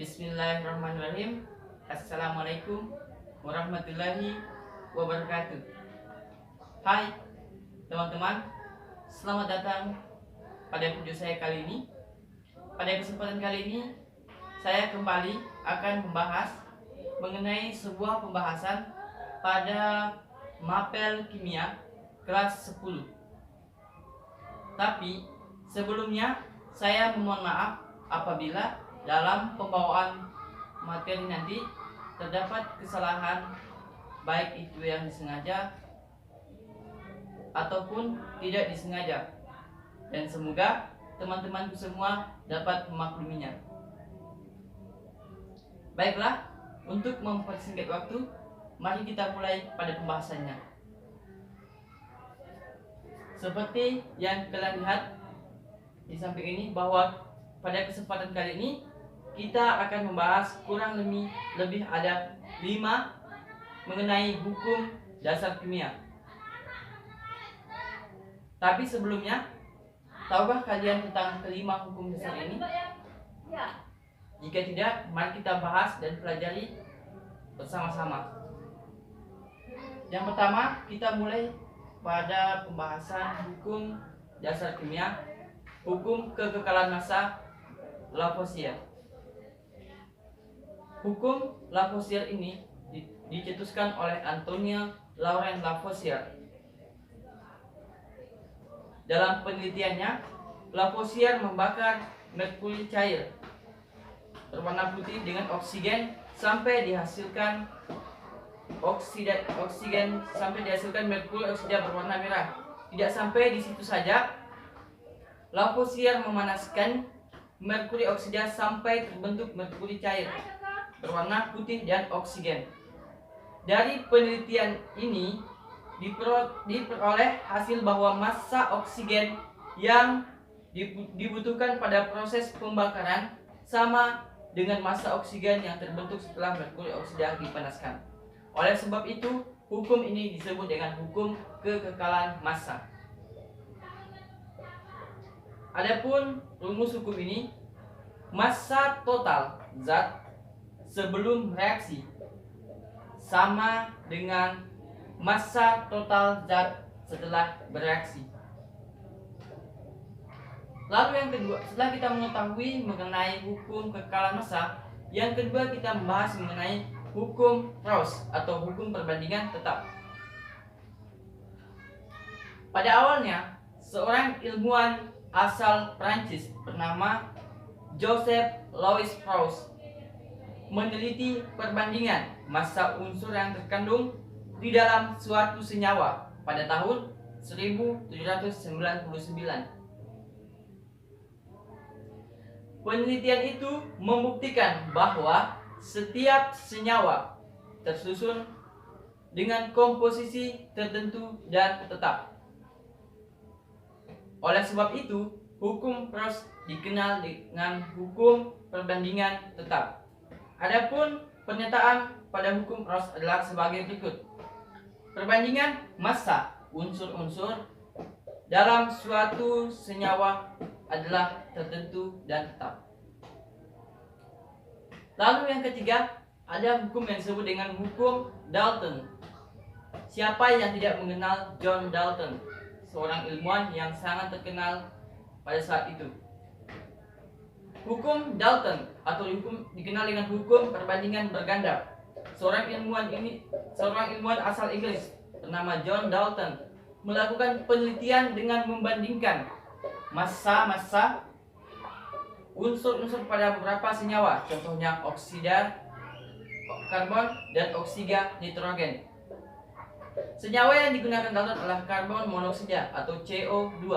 Bismillahirrahmanirrahim. Assalamualaikum warahmatullahi wabarakatuh. Hai teman-teman, selamat datang pada video saya kali ini. Pada kesempatan kali ini, saya kembali akan membahas mengenai sebuah pembahasan pada mapel kimia kelas 10. Tapi sebelumnya saya memohon maaf apabila dalam pembawaan materi nanti terdapat kesalahan, baik itu yang disengaja ataupun tidak disengaja, dan semoga teman-temanku semua dapat memakluminya. Baiklah, untuk mempersingkat waktu, mari kita mulai pada pembahasannya. Seperti yang kalian lihat di samping ini, bahwa pada kesempatan kali ini kita akan membahas kurang lebih ada 5 mengenai hukum dasar kimia. Tapi sebelumnya, tahukah kalian tentang kelima hukum dasar ini? Jika tidak, mari kita bahas dan pelajari bersama-sama. Yang pertama, kita mulai pada pembahasan hukum dasar kimia, hukum kekekalan massa Lavoisier. Hukum Lavoisier ini dicetuskan oleh Antoine Laurent Lavoisier. Dalam penelitiannya, Lavoisier membakar merkuri cair berwarna putih dengan oksigen sampai dihasilkan merkuri oksida berwarna merah. Tidak sampai di situ saja, Lavoisier memanaskan merkuri oksida sampai terbentuk merkuri cair berwarna putih dan oksigen. Dari penelitian ini diperoleh hasil bahwa massa oksigen yang dibutuhkan pada proses pembakaran sama dengan massa oksigen yang terbentuk setelah merkuri oksida dipanaskan. Oleh sebab itu, hukum ini disebut dengan hukum kekekalan massa. Adapun rumus hukum ini, massa total zat sebelum reaksi sama dengan massa total zat setelah bereaksi. Lalu yang kedua, setelah kita mengetahui mengenai hukum kekekalan massa, yang kedua kita membahas mengenai hukum Raoult atau hukum perbandingan tetap. Pada awalnya, seorang ilmuwan asal Prancis bernama Joseph Louis Raoult meneliti perbandingan massa unsur yang terkandung di dalam suatu senyawa pada tahun 1799. Penelitian itu membuktikan bahwa setiap senyawa tersusun dengan komposisi tertentu dan tetap. Oleh sebab itu, hukum Raoult dikenal dengan hukum perbandingan tetap. Adapun pernyataan pada hukum Raoult adalah sebagai berikut. Perbandingan massa unsur-unsur dalam suatu senyawa adalah tertentu dan tetap. Lalu yang ketiga, ada hukum yang disebut dengan hukum Dalton. Siapa yang tidak mengenal John Dalton, seorang ilmuwan yang sangat terkenal pada saat itu? Hukum Dalton atau hukum dikenal dengan hukum perbandingan berganda. Seorang ilmuwan asal Inggris bernama John Dalton melakukan penelitian dengan membandingkan massa unsur-unsur pada beberapa senyawa, contohnya oksida karbon dan oksida nitrogen. Senyawa yang digunakan Dalton adalah karbon monoksida atau CO2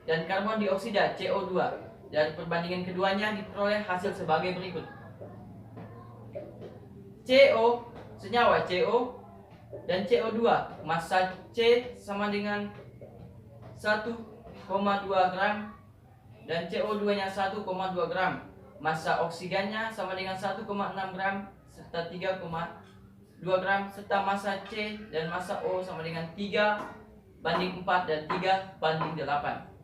dan karbon dioksida CO2. Dari perbandingan keduanya diperoleh hasil sebagai berikut. Senyawa CO dan CO2, massa C sama dengan 1,2 gram dan CO2-nya 1,2 gram. Massa oksigennya sama dengan 1,6 gram serta 3,2 gram, serta massa C dan massa O sama dengan 3/4 dan 3/8.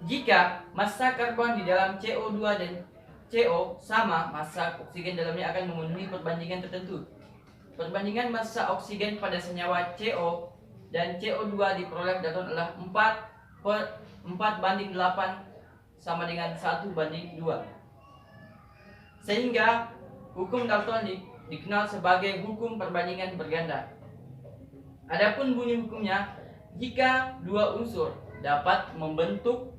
Jika massa karbon di dalam CO2 dan CO sama, massa oksigen dalamnya akan memenuhi perbandingan tertentu. Perbandingan massa oksigen pada senyawa CO dan CO2 diperoleh Dalton adalah 4:8 sama dengan 1:2. Sehingga hukum Dalton dikenal sebagai hukum perbandingan berganda. Adapun bunyi hukumnya, jika dua unsur dapat membentuk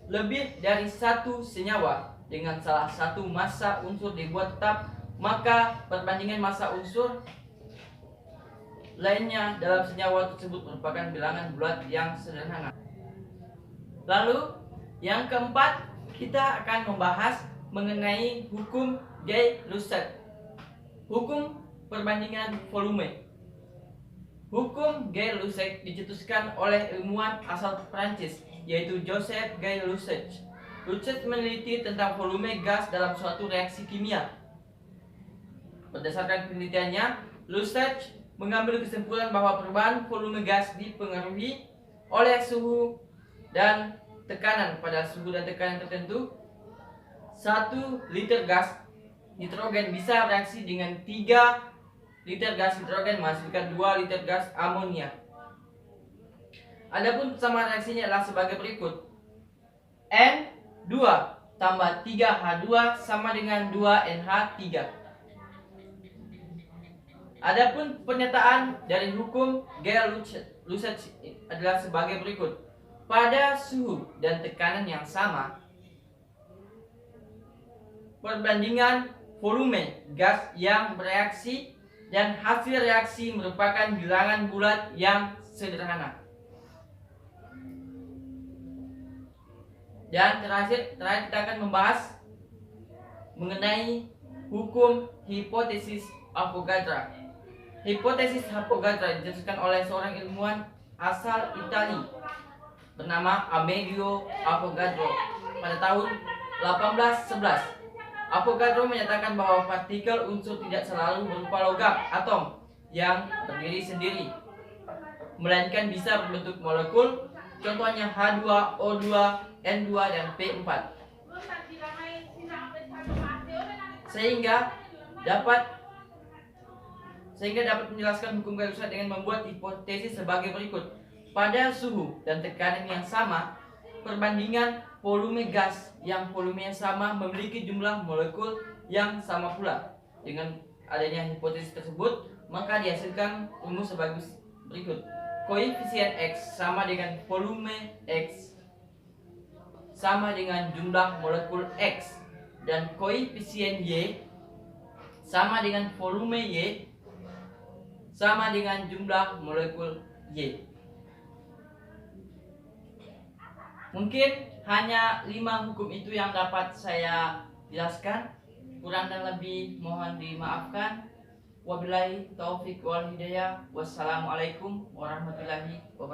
lebih dari satu senyawa dengan salah satu massa unsur dibuat tetap, maka perbandingan massa unsur lainnya dalam senyawa tersebut merupakan bilangan bulat yang sederhana. Lalu yang keempat, kita akan membahas mengenai hukum Gay-Lussac, hukum perbandingan volume. Hukum Gay-Lussac dicetuskan oleh ilmuwan asal Prancis, yaitu Joseph Gay-Lussac. Lussac meneliti tentang volume gas dalam suatu reaksi kimia. Berdasarkan penelitiannya, Lussac mengambil kesimpulan bahwa perubahan volume gas dipengaruhi oleh suhu dan tekanan. Pada suhu dan tekanan tertentu, 1 liter gas nitrogen bisa bereaksi dengan 3 liter gas nitrogen menghasilkan 2 liter gas amonia. Adapun persamaan reaksinya adalah sebagai berikut. N2 tambah 3H2 sama dengan 2NH3. Adapun pernyataan dari hukum Gay-Lussac adalah sebagai berikut. Pada suhu dan tekanan yang sama, perbandingan volume gas yang bereaksi dan hasil reaksi merupakan bilangan bulat yang sederhana. Dan terakhir kita akan membahas mengenai hukum hipotesis Avogadro. Hipotesis Avogadro dicetuskan oleh seorang ilmuwan asal Italia bernama Amedeo Avogadro pada tahun 1811. Avogadro menyatakan bahwa partikel unsur tidak selalu berupa logam atom yang berdiri sendiri, melainkan bisa berbentuk molekul, contohnya H2O2, N2 dan P4. Sehingga dapat menjelaskan hukum Gay-Lussac dengan membuat hipotesis sebagai berikut. Pada suhu dan tekanan yang sama, perbandingan volume gas yang volumenya sama memiliki jumlah molekul yang sama pula. Dengan adanya hipotesis tersebut, maka dihasilkan rumus sebagai berikut. Koefisien X sama dengan volume X sama dengan jumlah molekul X, dan koefisien Y sama dengan volume Y sama dengan jumlah molekul Y. Mungkin hanya 5 hukum itu yang dapat saya jelaskan. Kurang dan lebih mohon dimaafkan. Wabillahi taufik wal hidayah. Wassalamualaikum warahmatullahi wabarakatuh.